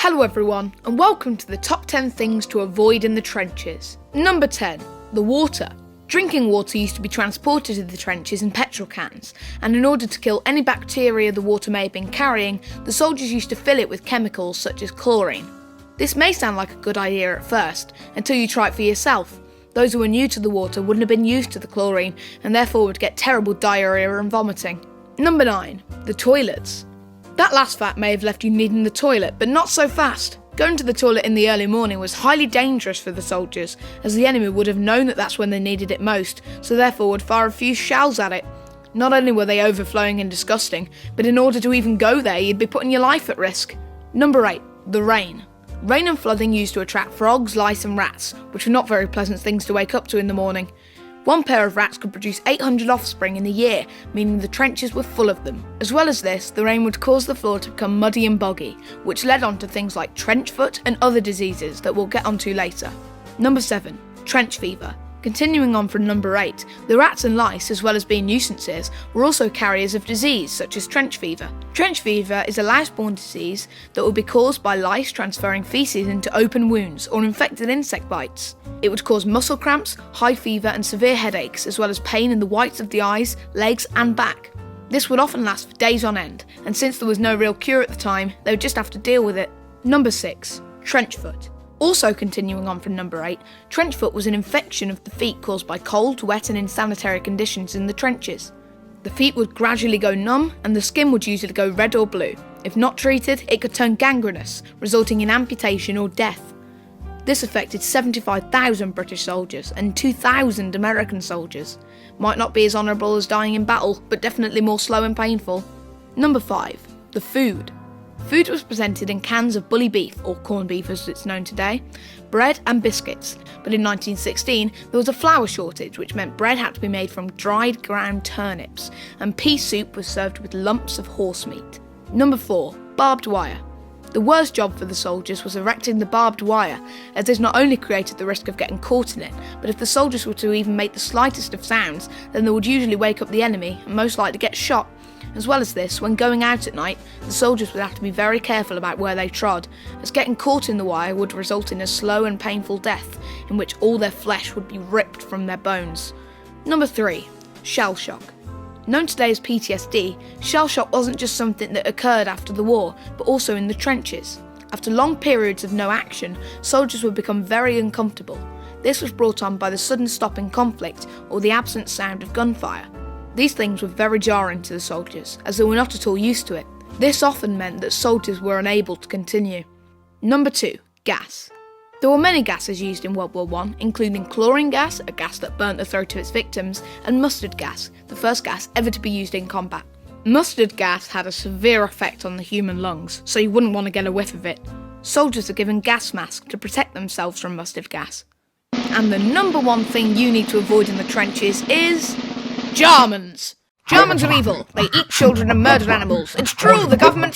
Hello everyone, and welcome to the top 10 things to avoid in the trenches. Number 10. The water. Drinking water used to be transported to the trenches in petrol cans, and in order to kill any bacteria the water may have been carrying, the soldiers used to fill it with chemicals such as chlorine. This may sound like a good idea at first, until you try it for yourself. Those who were new to the water wouldn't have been used to the chlorine, and therefore would get terrible diarrhea and vomiting. Number 9. The toilets. That last fact may have left you needing the toilet, but not so fast. Going to the toilet in the early morning was highly dangerous for the soldiers, as the enemy would have known that that's when they needed it most, so therefore would fire a few shells at it. Not only were they overflowing and disgusting, but in order to even go there, you'd be putting your life at risk. Number 8. The rain. Rain and flooding used to attract frogs, lice and rats, which were not very pleasant things to wake up to in the morning. One pair of rats could produce 800 offspring in a year, meaning the trenches were full of them. As well as this, the rain would cause the floor to become muddy and boggy, which led on to things like trench foot and other diseases that we'll get onto later. Number 7. Trench fever. Continuing on from number 8, the rats and lice, as well as being nuisances, were also carriers of disease such as trench fever. Trench fever is a lice-borne disease that would be caused by lice transferring feces into open wounds or infected insect bites. It would cause muscle cramps, high fever and severe headaches, as well as pain in the whites of the eyes, legs and back. This would often last for days on end, and since there was no real cure at the time, they would just have to deal with it. Number 6. Trench foot. Also continuing on from number 8, trench foot was an infection of the feet caused by cold, wet and insanitary conditions in the trenches. The feet would gradually go numb and the skin would usually go red or blue. If not treated, it could turn gangrenous, resulting in amputation or death. This affected 75,000 British soldiers and 2,000 American soldiers. Might not be as honourable as dying in battle, but definitely more slow and painful. Number 5. The food. Food was presented in cans of bully beef, or corned beef as it's known today, bread and biscuits, but in 1916 there was a flour shortage, which meant bread had to be made from dried ground turnips, and pea soup was served with lumps of horse meat. Number 4. Barbed wire. The worst job for the soldiers was erecting the barbed wire, as this not only created the risk of getting caught in it, but if the soldiers were to even make the slightest of sounds, then they would usually wake up the enemy and most likely get shot. As well as this, when going out at night, the soldiers would have to be very careful about where they trod, as getting caught in the wire would result in a slow and painful death, in which all their flesh would be ripped from their bones. Number 3. Shell shock. Known today as PTSD, shell shock wasn't just something that occurred after the war, but also in the trenches. After long periods of no action, soldiers would become very uncomfortable. This was brought on by the sudden stop in conflict or the absent sound of gunfire. These things were very jarring to the soldiers, as they were not at all used to it. This often meant that soldiers were unable to continue. Number 2. Gas. There were many gases used in World War I, including chlorine gas, a gas that burnt the throat of its victims, and mustard gas, the first gas ever to be used in combat. Mustard gas had a severe effect on the human lungs, so you wouldn't want to get a whiff of it. Soldiers are given gas masks to protect themselves from mustard gas. And the number 1 thing you need to avoid in the trenches is Germans! Germans are evil. They eat children and murder animals. It's true, the government